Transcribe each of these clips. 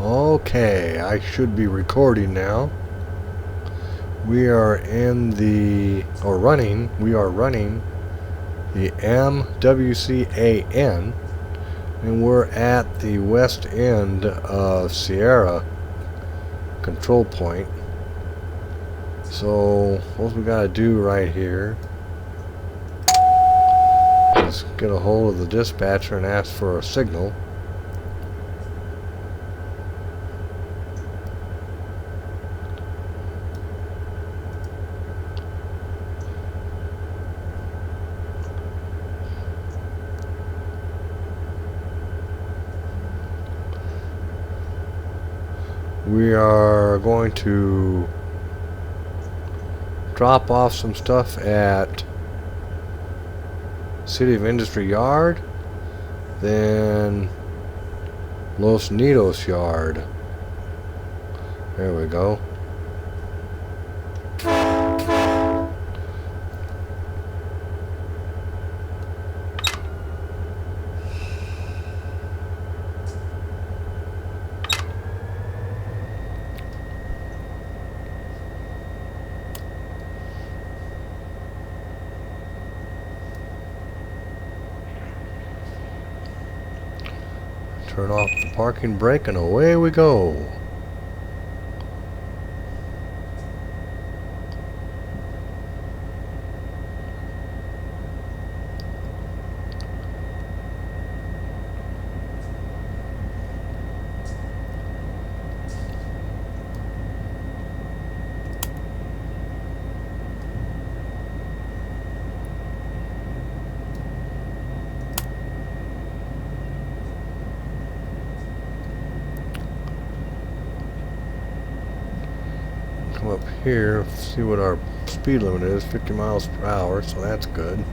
Okay, I should be recording now. We are in the, or running, we are running the MWCAN, and we're at the west end of Sierra control point. So what we gotta do right here is get a hold of the dispatcher and ask for a signal. We are going to drop off some stuff at City of Industry Yard, then Los Nidos Yard. There we go. Turn off the parking brake and away we go. Come up here, see what our speed limit is, 50 miles per hour, so that's good.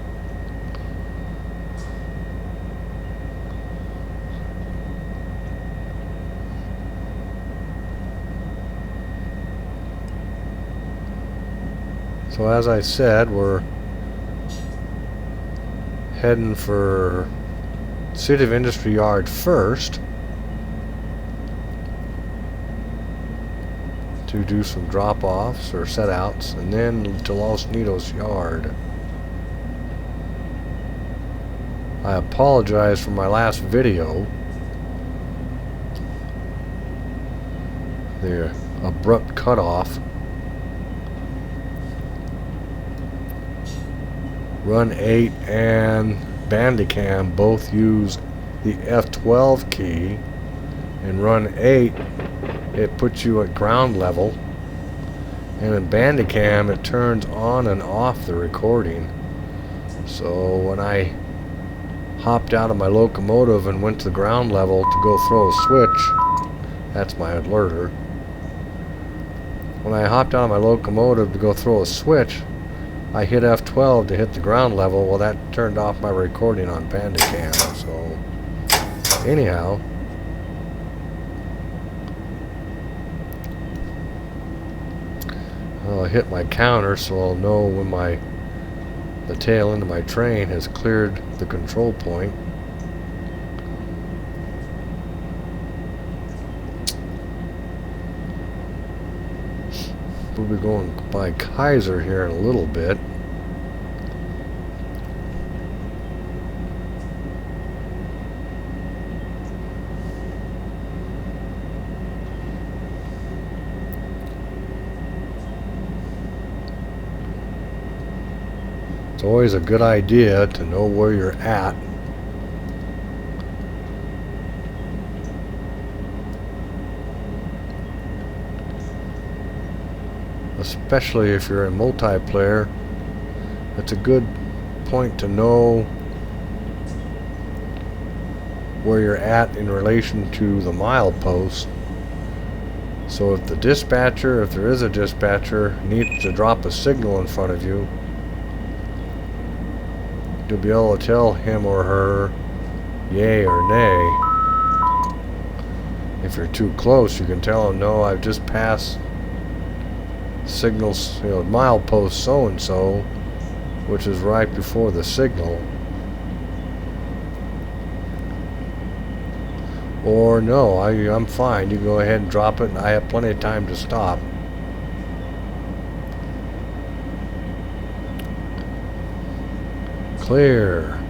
So as I said, we're heading for City of Industry Yard first to do some drop-offs or set-outs, and then to Los Nidos Yard. I apologize for my last video. The abrupt cutoff. Run 8 and MWCAN both use the F12 key, and Run 8 it puts you at ground level, and in MWCAN it turns on and off the recording. So when I hopped out of my locomotive and went to the ground level to go throw a switch, that's my alerter. When I hopped out of my locomotive to go throw a switch, I hit F12 to hit the ground level. Well, that turned off my recording on MWCAN. So anyhow, I'll hit my counter so I'll know when the tail end of my train has cleared the control point. We'll be going by Kaiser here in a little bit. It's always a good idea to know where you're at. Especially if you're in multiplayer, it's a good point to know where you're at in relation to the milepost. So if the dispatcher, if there is a dispatcher, needs to drop a signal in front of you, you'll be able to tell him or her yay or nay. If you're too close, you can tell him, no, I've just passed signals, milepost so and so, which is right before the signal. Or no, I'm fine. You go ahead and drop it, and I have plenty of time to stop. Clear.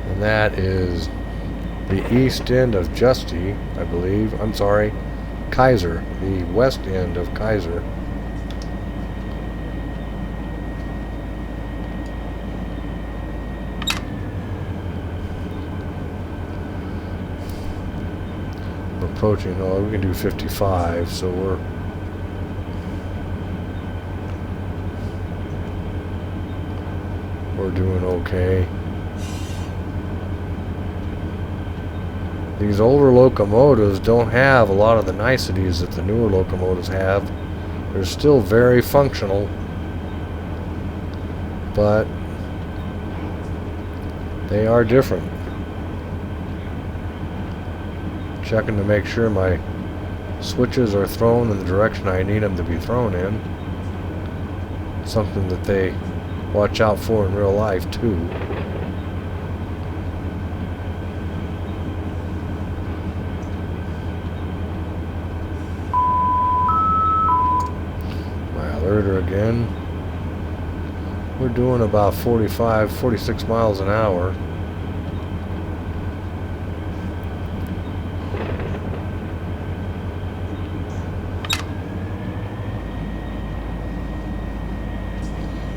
And that is the east end of Justy, I believe. I'm sorry, Kaiser. The west end of Kaiser. We're approaching, oh, we can do 55, so we're doing okay. These older locomotives don't have a lot of the niceties that the newer locomotives have. They're still very functional, but they are different. Checking to make sure my switches are thrown in the direction I need them to be thrown in. Something that they watch out for in real life too. Again, we're doing about 46 miles an hour.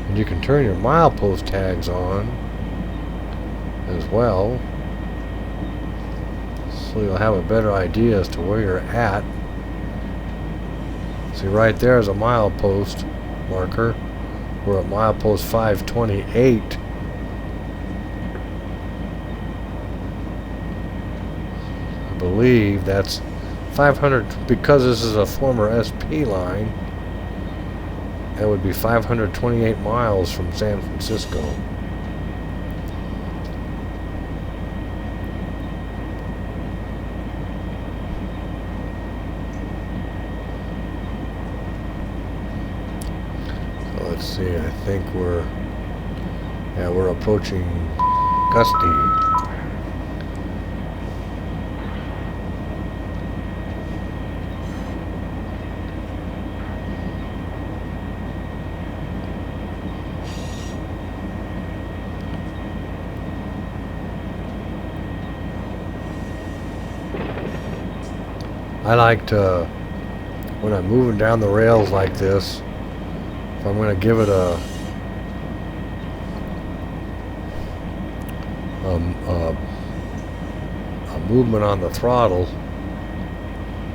And you can turn your milepost tags on as well, so you'll have a better idea as to where you're at. See, right there is a milepost marker. We're at milepost 528. I believe that's 500, because this is a former SP line, that would be 528 miles from San Francisco. Let's see, I think we're approaching Gusty. I like to, when I'm moving down the rails like this, if I'm going to give it a movement on the throttle,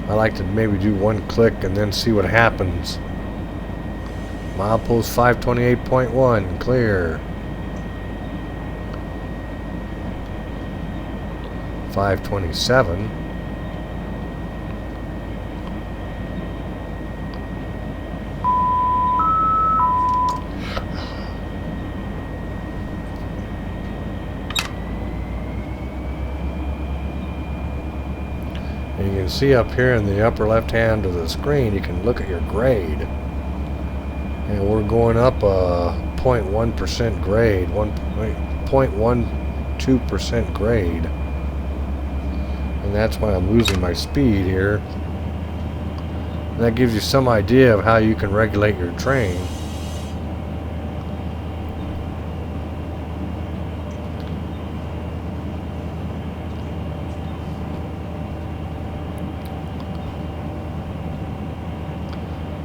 I like to maybe do one click and then see what happens. Milepost 528.1, clear. 527. And you can see up here in the upper left hand of the screen, you can look at your grade. And we're going up a 0.1% grade, 1.12% grade. And that's why I'm losing my speed here. And that gives you some idea of how you can regulate your train.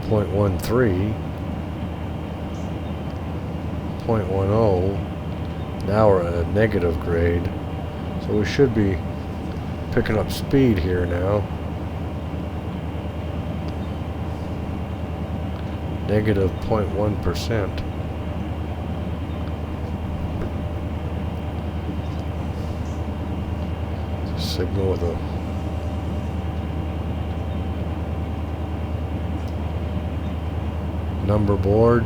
.13, 0.10. Now we're at a negative grade, so we should be picking up speed here now. Negative 0.1%. Signal with a number board.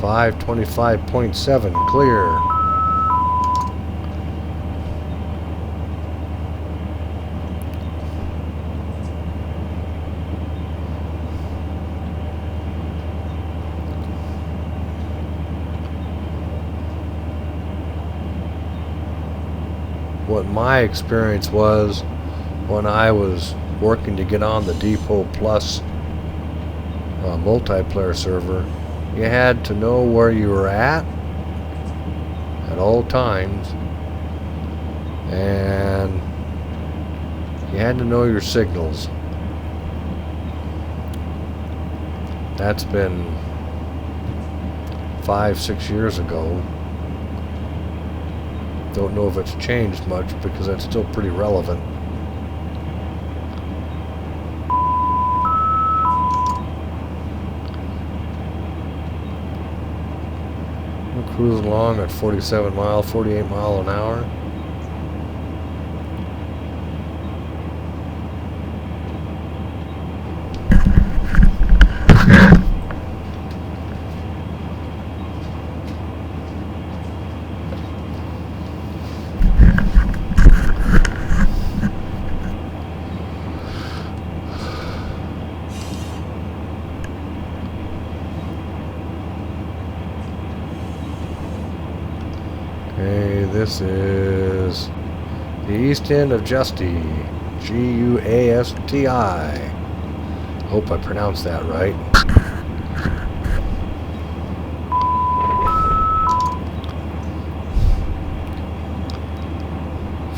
525.7, clear. what my experience was when I was working to get on the Depot Plus multiplayer server. You had to know where you were at all times, and you had to know your signals. That's been 5-6 years ago. Don't know if it's changed much because that's still pretty relevant. We're cruising along at 48 mile an hour. Okay, this is the east end of Justy, G-U-A-S-T-I. Hope I pronounced that right.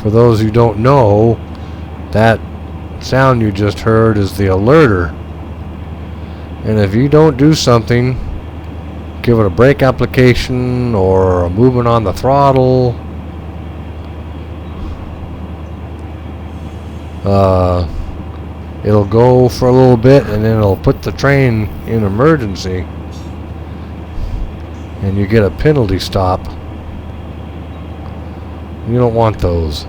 For those who don't know, that sound you just heard is the alerter. And if you don't do something, give it a brake application or a movement on the throttle, it'll go for a little bit and then it'll put the train in emergency and you get a penalty stop. You don't want those.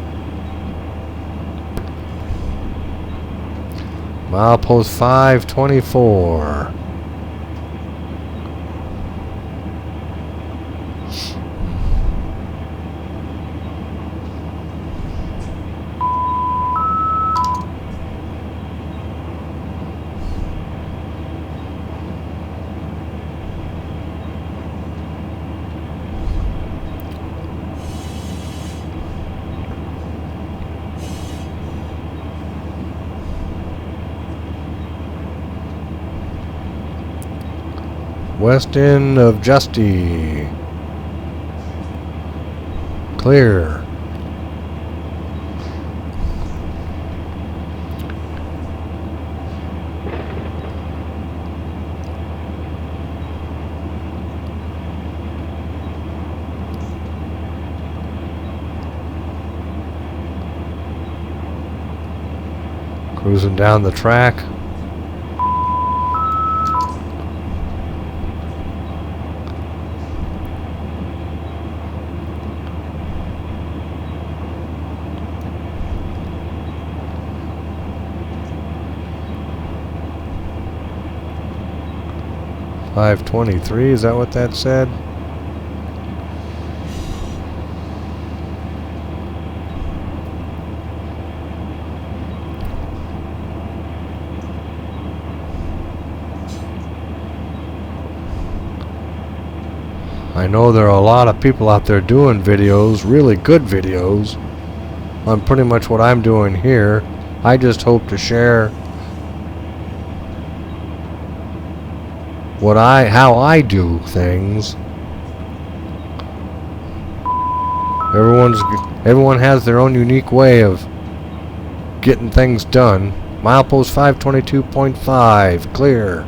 Milepost 524. West end of Justy. Clear. Cruising down the track. .523, is that what that said? I know there are a lot of people out there doing videos, really good videos, on pretty much what I'm doing here. I just hope to share how I do things. Everyone has their own unique way of getting things done. Milepost 522.5, clear.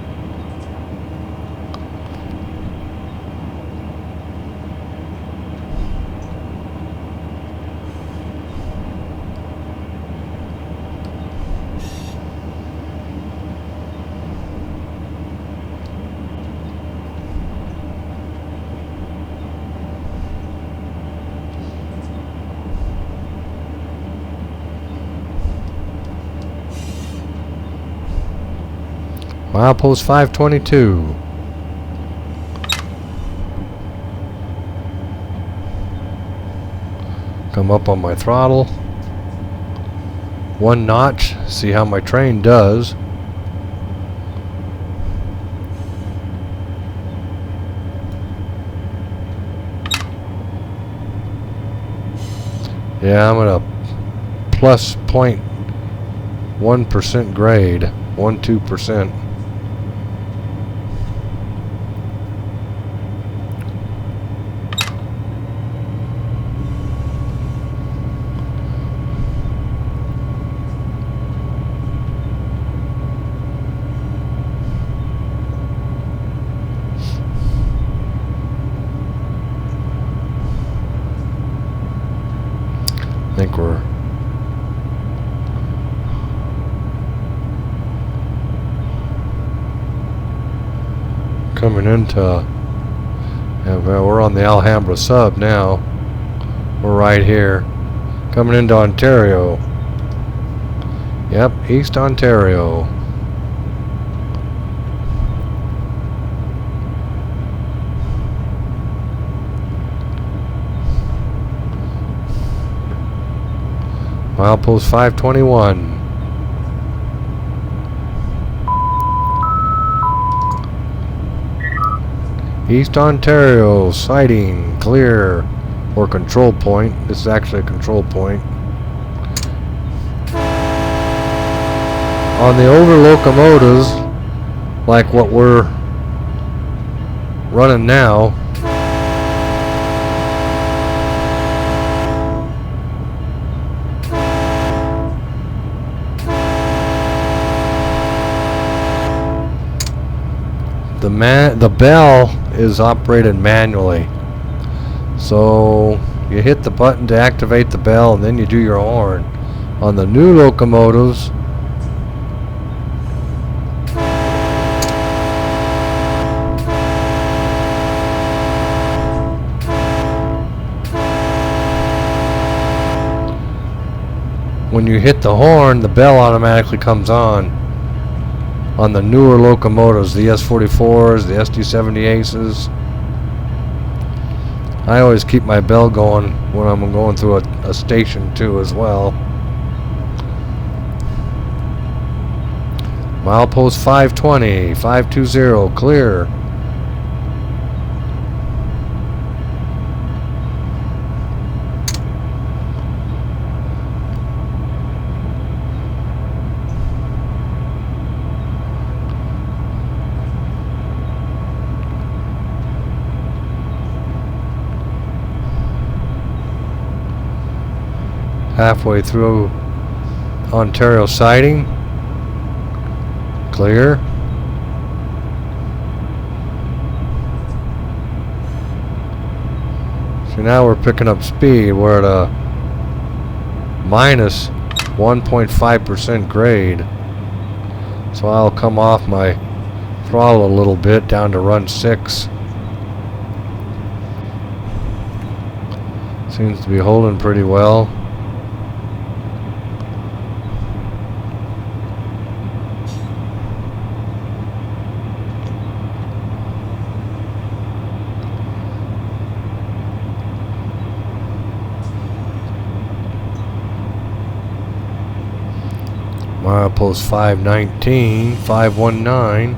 Milepost 522. Come up on my throttle. 1 notch. See how my train does. Yeah, I'm gonna plus 0.1% grade, 1-2%. I think we're coming into, well, we're on the Alhambra sub now. We're right here, coming into Ontario. Yep, East Ontario. Milepost 521. East Ontario, sighting, clear, or control point. This is actually a control point. On the older locomotives, like what we're running now, the bell is operated manually. So you hit the button to activate the bell and then you do your horn. On the new locomotives, when you hit the horn, the bell automatically comes on. On the newer locomotives, the S44s, the SD78s, I always keep my bell going when I'm going through a station too as well. Milepost 520, 520, clear. Halfway through Ontario siding, clear. So now we're picking up speed. We're at a minus 1.5% grade. So I'll come off my throttle a little bit down to run 6. Seems to be holding pretty well. Milepost 519, 519.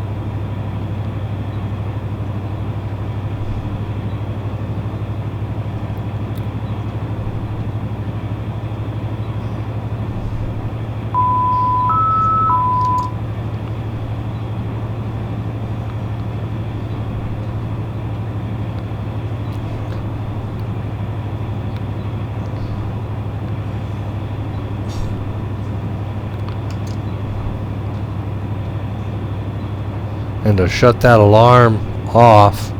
And to shut that alarm off,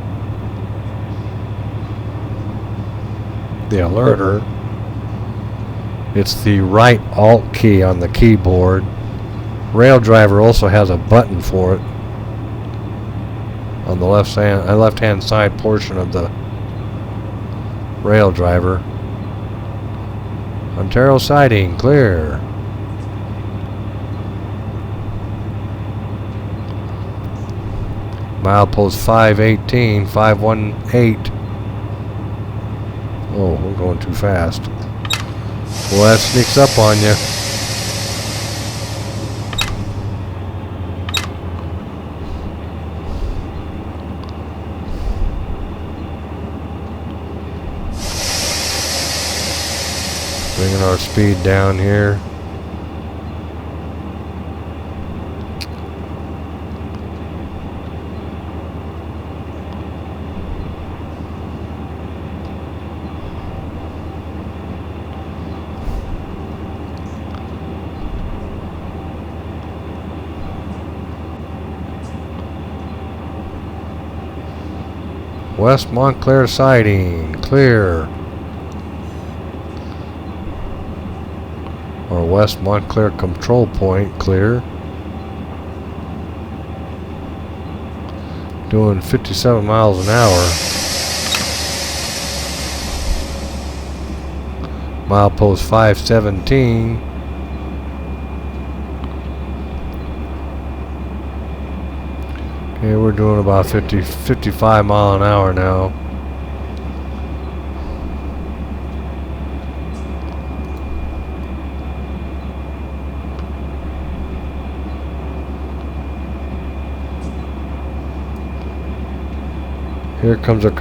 the alerter, it's the right Alt key on the keyboard. Rail driver also has a button for it on the left hand side portion of the rail driver. Ontario siding, clear. Milepost 518, 518. Oh, we're going too fast. Well, that sneaks up on you. Bringing our speed down here. West Montclair siding, clear. Or West Montclair control point, clear. Doing 57 miles an hour. Milepost 517. Okay, we're doing about 55 mile an hour now. Here comes a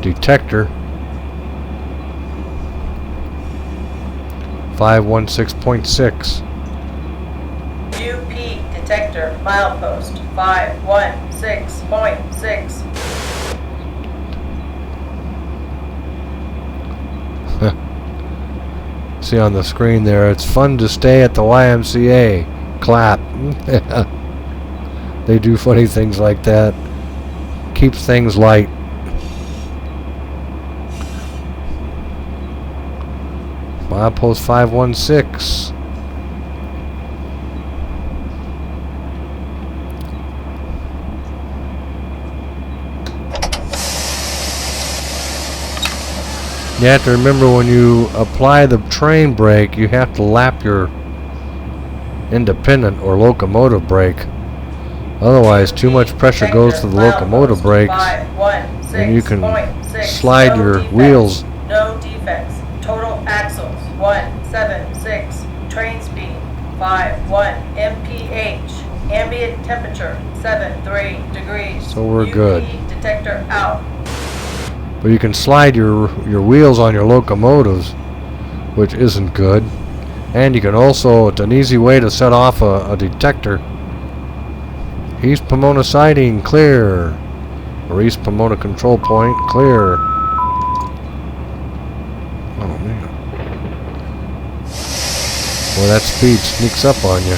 detector. 516.6. Detector, milepost 516.6. See on the screen there, it's fun to stay at the YMCA. Clap. They do funny things like that. Keeps things light. Milepost 516. You have to remember when you apply the train brake, you have to lap your independent or locomotive brake. Otherwise, too much pressure goes to the locomotive brakes, and you can slide your wheels. No defects. Total axles 176. Train speed 51 mph. Ambient temperature 73 degrees. So we're good. Detector out. But you can slide your wheels on your locomotives, which isn't good. And you can also, it's an easy way to set off a detector. East Pomona siding, clear. Or East Pomona control point, clear. Oh man. Well, that speed sneaks up on you.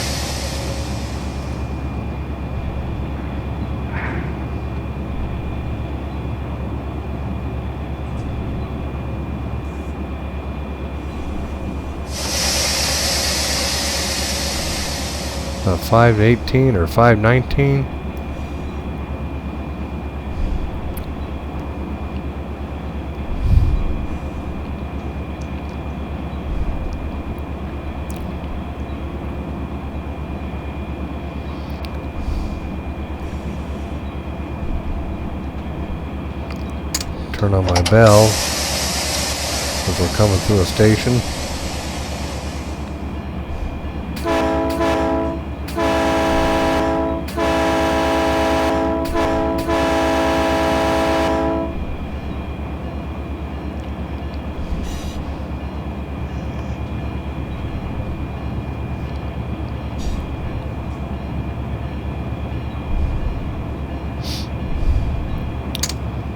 About 518 or 519. Turn on my bell as we're coming through a station.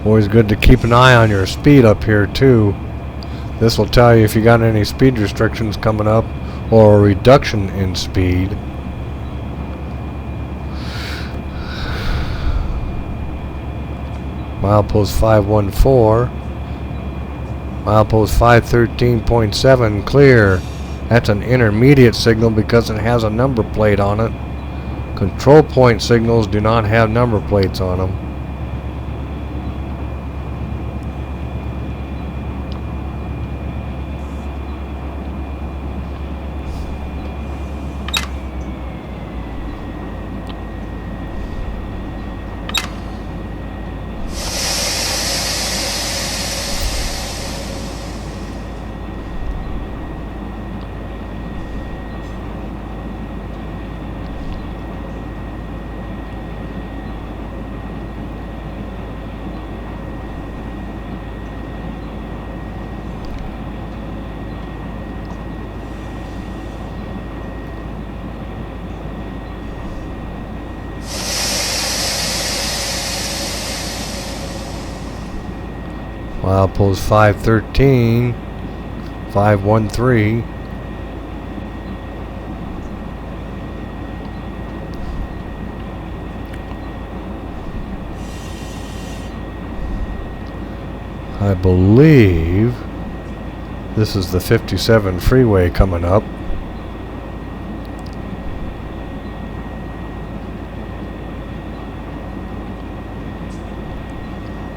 Always good to keep an eye on your speed up here too. This will tell you if you got any speed restrictions coming up or a reduction in speed. Milepost 514. Milepost 513.7 clear. That's an intermediate signal because it has a number plate on it. Control point signals do not have number plates on them. Milepost 513, 513. I believe this is the 57 freeway coming up.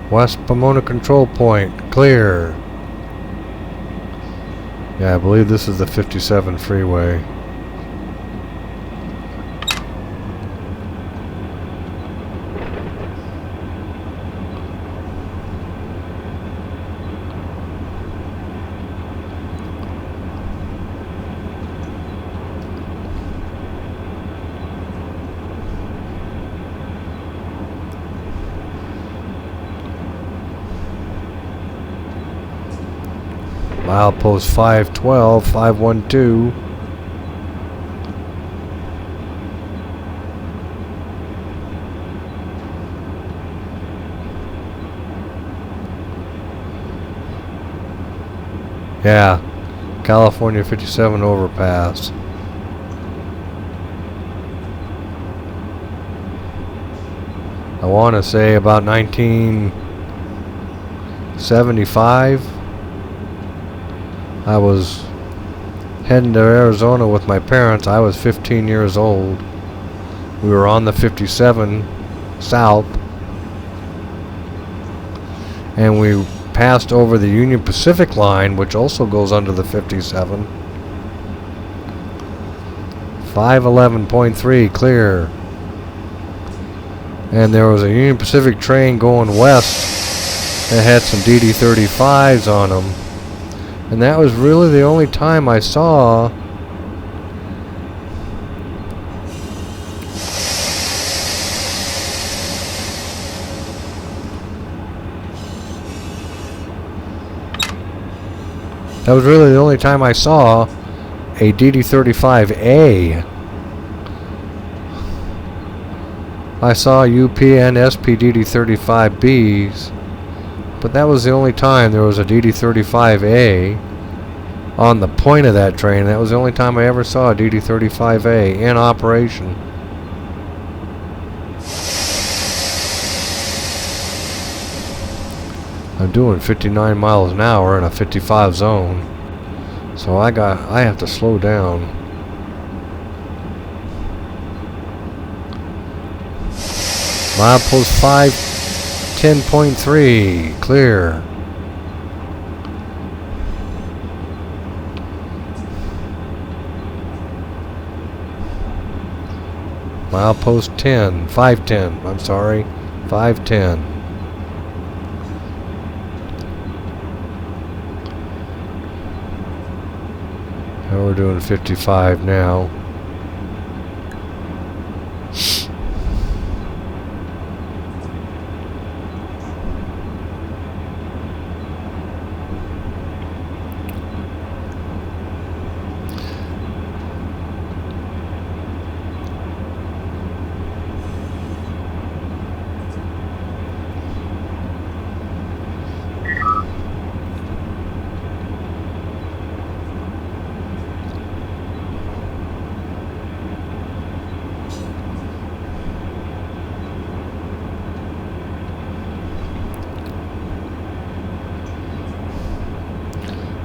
West Pomona Control Point, clear. Yeah, I believe this is the 57 freeway. Milepost 512, 512. Yeah, California 57 overpass. I want to say about 1975. I was heading to Arizona with my parents. I was 15 years old. We were on the 57 south, and we passed over the Union Pacific line, which also goes under the 57. 511.3 clear. And there was a Union Pacific train going west that had some DD-35s on them. And that was really the only time I saw a DD-35A. I saw UP and SP DD-35Bs. But that was the only time there was a DD-35A on the point of that train. That was the only time I ever saw a DD-35A in operation. I'm doing 59 miles an hour in a 55 zone, so I have to slow down. Milepost 510.3 clear. Milepost 510, I'm sorry, 510. And we're doing 55 now.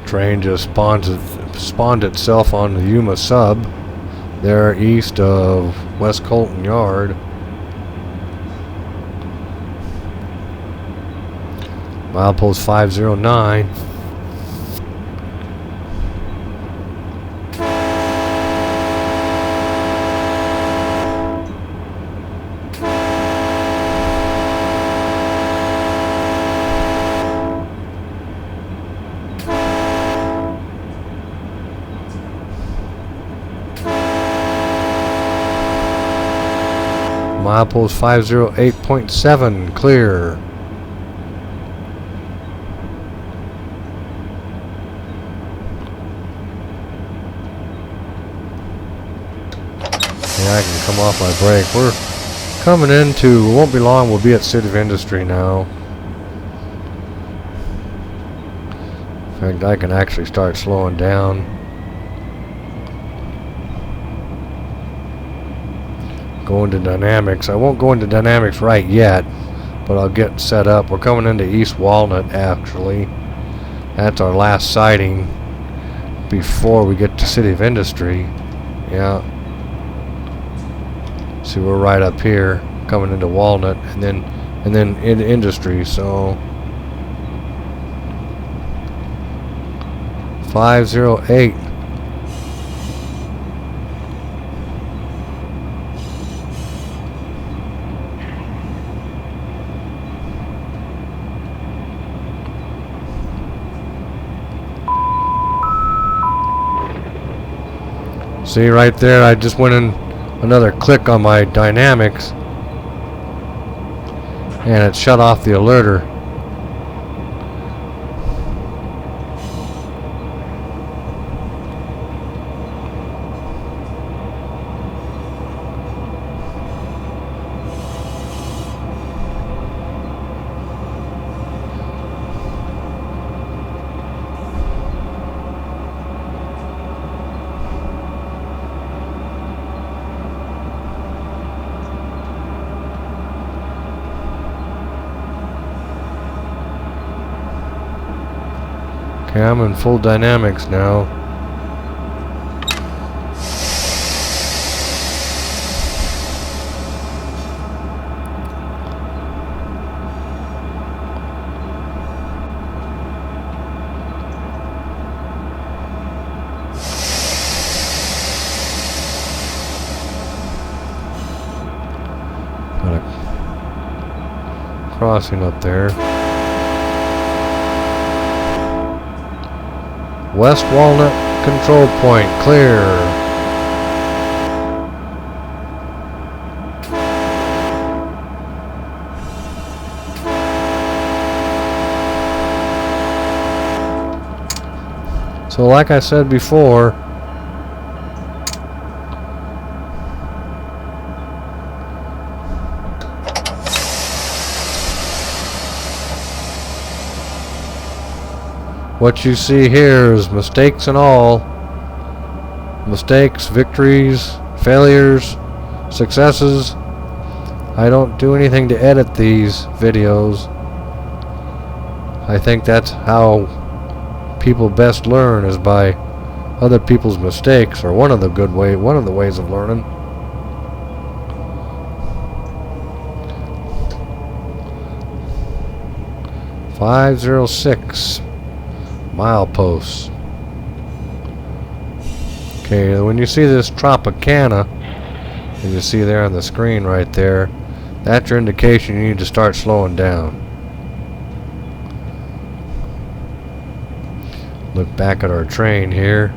Train just spawned itself on the Yuma sub there east of West Colton Yard. Milepost 509. Milepost 508.7 clear. Yeah, I can come off my break. We're coming into, won't be long, we'll be at City of Industry now. I can actually start slowing down. Go into dynamics. I won't go into dynamics right yet, but I'll get set up. We're coming into East Walnut, actually. That's our last sighting before we get to City of Industry. Yeah. See, we're right up here, coming into Walnut, and then in Industry. So 508. See right there, I just went in another click on my dynamics and it shut off the alerter. Okay, I'm in full dynamics now. Got a crossing up there. West Walnut control point clear. So like I said before, what you see here is mistakes and all. Mistakes, victories, failures, successes. I don't do anything to edit these videos. I think that's how people best learn, is by other people's mistakes, or one of the ways of learning. .506 mileposts. Okay, when you see this Tropicana, as you see there on the screen right there, that's your indication you need to start slowing down. Look back at our train here.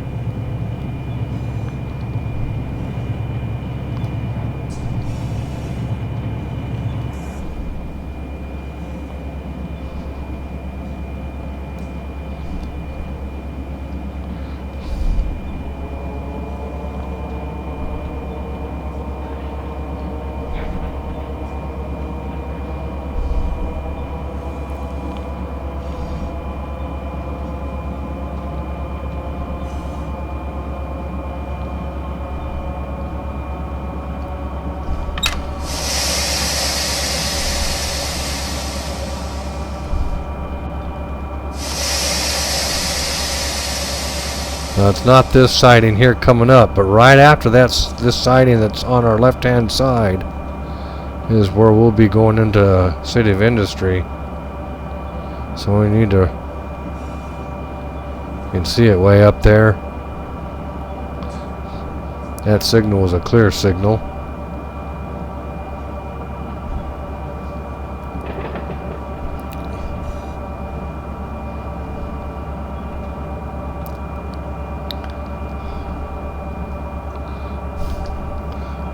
Now it's not this sighting here coming up, but right after this sighting that's on our left hand side is where we'll be going into City of Industry. So we need to, you can see it way up there. That signal was a clear signal.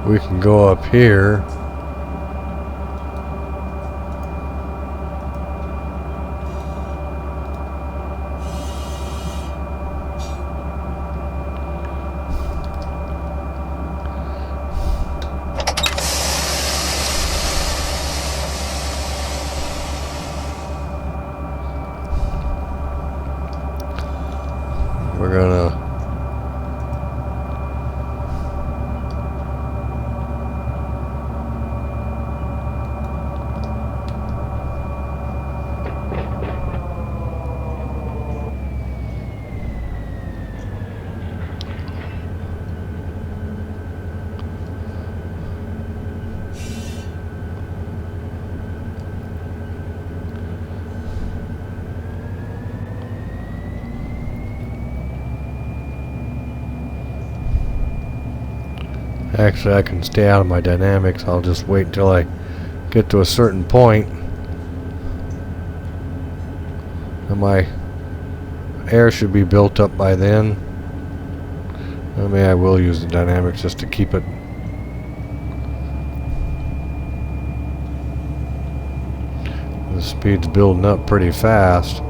We can go up here. gonna actually, I can stay out of my dynamics. I'll just wait until I get to a certain point. And my air should be built up by then. I mean, I will use the dynamics just to keep it. The speed's building up pretty fast.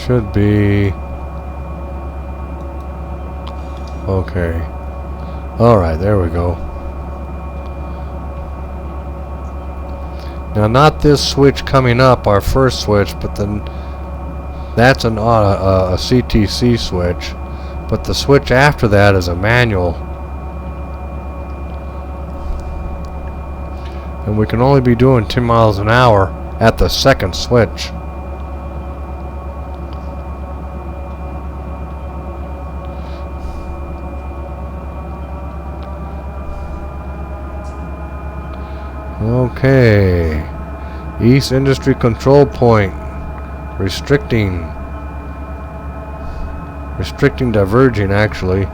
Should be okay. Alright, there we go. Now, not this switch coming up, our first switch, but then that's a CTC switch. But the switch after that is a manual. And we can only be doing 10 miles an hour at the second switch. Okay, East Industry Control Point, restricting diverging actually.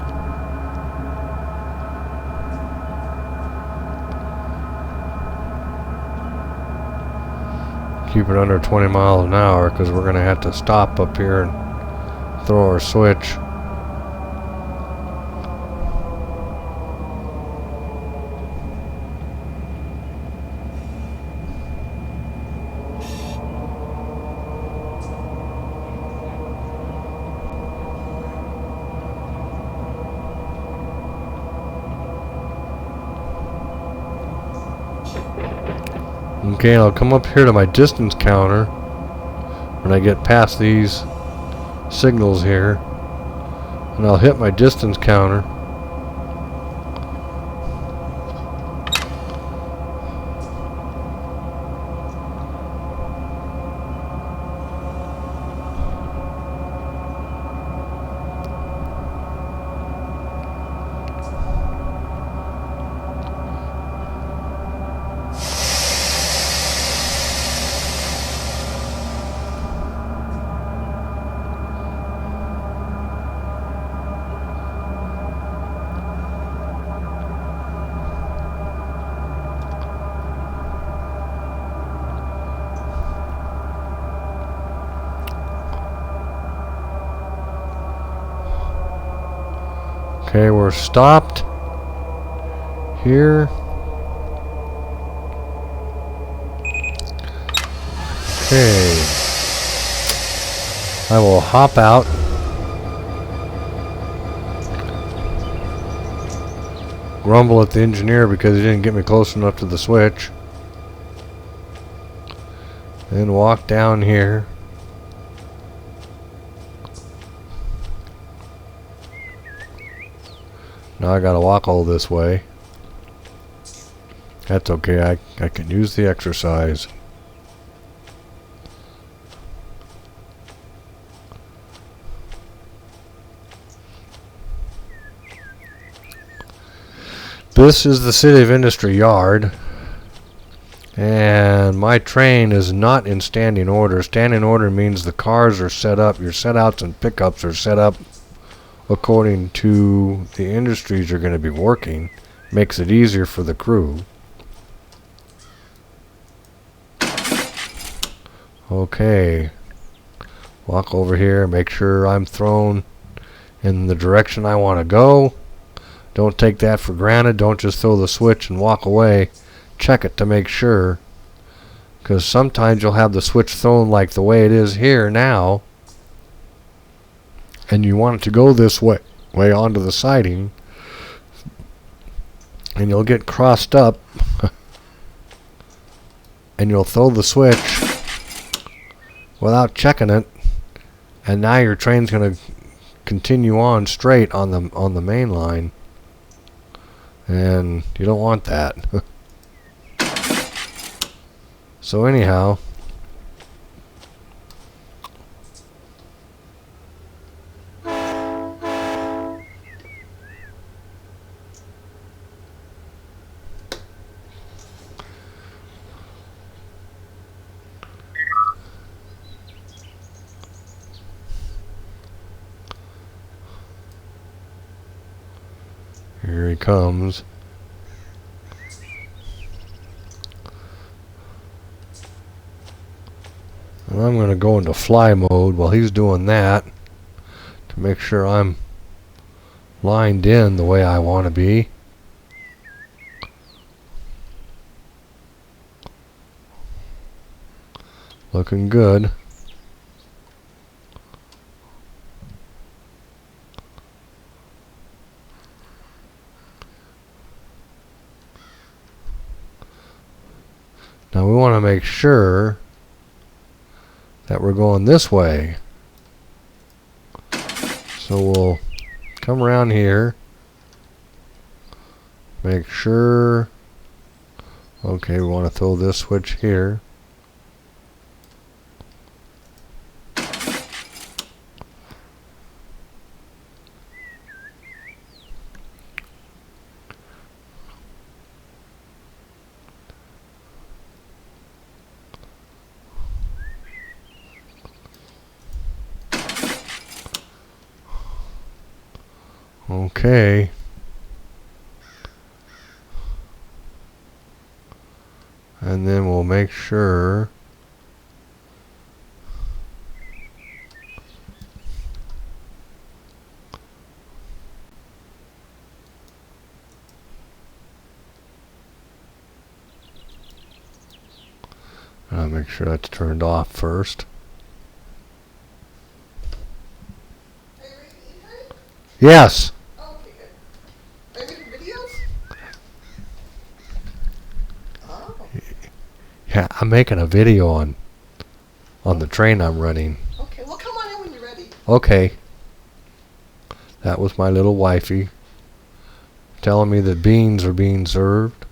Keep it under 20 miles an hour because we're going to have to stop up here and throw our switch. Okay, I'll come up here to my distance counter when I get past these signals here, and I'll hit my distance counter. Okay, we're stopped here. Okay, I will hop out. Grumble at the engineer because he didn't get me close enough to the switch. Then walk down here. Now I gotta walk all this way. That's okay, I can use the exercise. This is the City of Industry Yard, and my train is not in standing order. Standing order means the cars are set up, your setouts and pickups are set up according to the industries you're going to be working. Makes it easier for the crew. Okay, walk over here, make sure I'm thrown in the direction I want to go. Don't take that for granted. Don't just throw the switch and walk away. check it to make sure, because sometimes you'll have the switch thrown like the way it is here now, and you want it to go this way onto the siding, and you'll get crossed up and you'll throw the switch without checking it, and now your train's going to continue on straight on the main line, and you don't want that. So anyhow, here he comes. And I'm going to go into fly mode while he's doing that to make sure I'm lined in the way I want to be. Looking good. Now we want to make sure that we're going this way. So we'll come around here, make sure, okay, we want to throw this switch here. Okay. And then we'll make sure make sure that's turned off first. Yes. Okay, good. Are you making videos? Oh. Yeah, I'm making a video on the train I'm running. Okay, well come on in when you're ready. Okay. That was my little wifey telling me that beans are being served.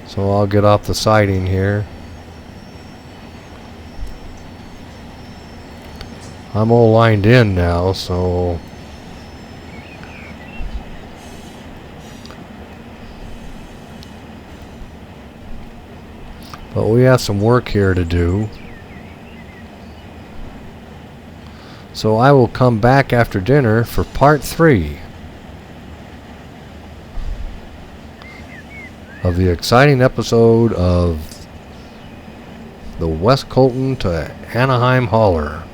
So I'll get off the siding here. I'm all lined in now, so but we have some work here to do. So I will come back after dinner for part 3 of the exciting episode of the West Colton to Anaheim hauler.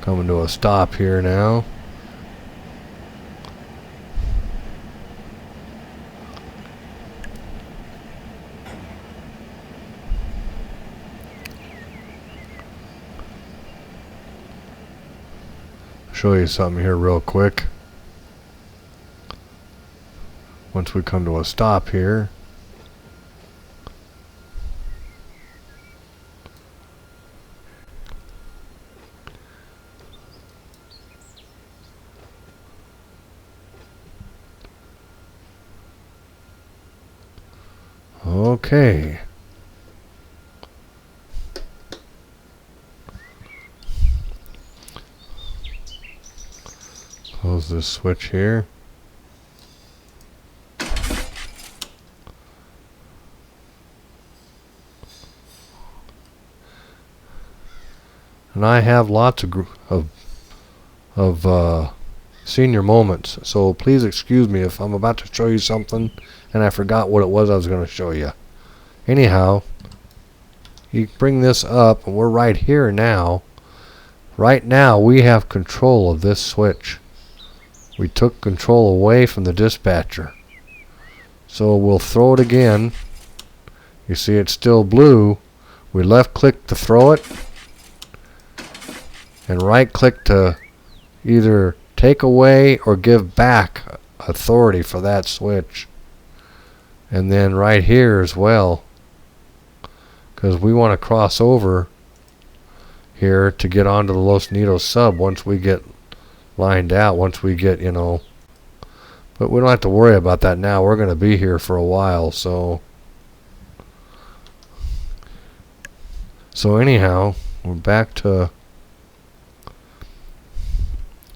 Coming to a stop here now. Show you something here real quick. Once we come to a stop here, okay. Close this switch here. And I have lots of of senior moments. So please excuse me if I'm about to show you something and I forgot what it was I was going to show you. Anyhow, you bring this up and we're right here now. Right now we have control of this switch. We took control away from the dispatcher. So we'll throw it again. You see it's still blue. We left click to throw it and right click to either take away or give back authority for that switch. And then right here as well, because we want to cross over here to get onto the Los Nidos sub once we get lined out, once we get, you know, but we don't have to worry about that now. We're going to be here for a while. So anyhow, we're back to,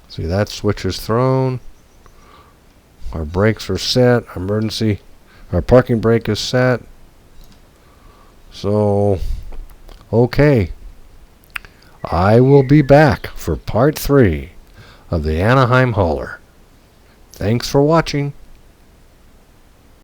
see, that switch is thrown, our brakes are set, our parking brake is set. So okay, I will be back for part 3 of the Anaheim hauler. Thanks for watching.